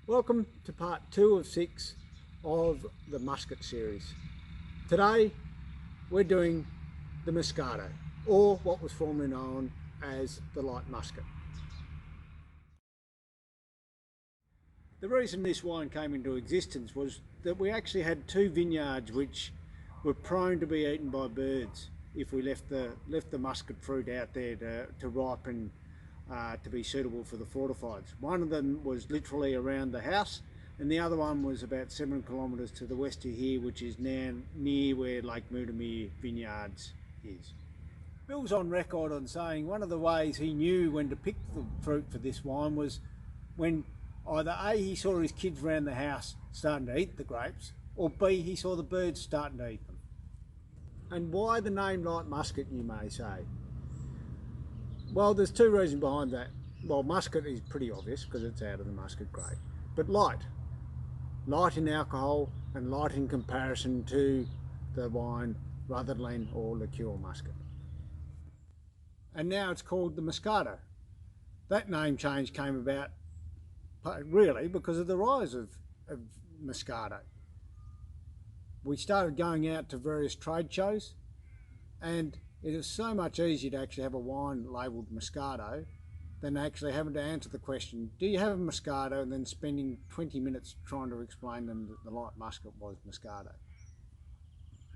Welcome to part 2 of 6 of the Muscat series. Today we're doing the Moscato, or what was formerly known as the light Muscat. The reason this wine came into existence was that we actually had two vineyards which were prone to be eaten by birds if we left the Muscat fruit out there to ripen to be suitable for the fortifieds. One of them was literally around the house, and the other one was about 7 kilometres to the west of here, which is now near where Lake Mudamere Vineyards is. Bill's on record on saying one of the ways he knew when to pick the fruit for this wine was when either A, he saw his kids around the house starting to eat the grapes, or B, he saw the birds starting to eat them. And why the name light Muscat, you may say? Well, there's two reasons behind that. Well, Muscat is pretty obvious because it's out of the Muscat grape. But light in alcohol and light in comparison to the wine Rutherglen or liqueur Muscat. And now it's called the Moscato. That name change came about really because of the rise of Moscato. We started going out to various trade shows, and it is so much easier to actually have a wine labelled Moscato than actually having to answer the question, do you have a Moscato, and then spending 20 minutes trying to explain them that the light Muscat was Moscato.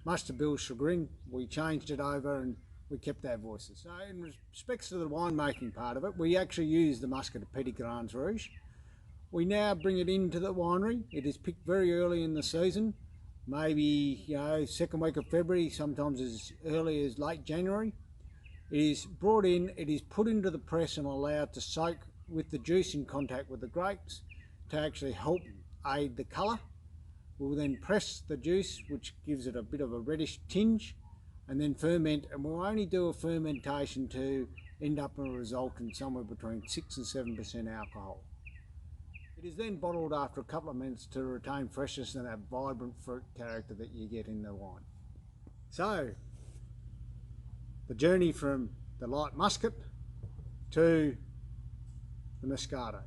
Much to Bill's chagrin, we changed it over and we kept our voices. So in respects to the winemaking part of it, we actually use the Muscat of Petits Rouge. We now bring it into the winery. It is picked very early in the season, maybe second week of February, sometimes as early as late January. It is brought in, it is put into the press and allowed to soak with the juice in contact with the grapes to actually help aid the colour. We'll then press the juice, which gives it a bit of a reddish tinge, and then ferment, and we'll only do a fermentation to end up in a result in somewhere between 6 and 7% alcohol. It is then bottled after a couple of minutes to retain freshness and that vibrant fruit character that you get in the wine. So, the journey from the light Muscat to the Moscato.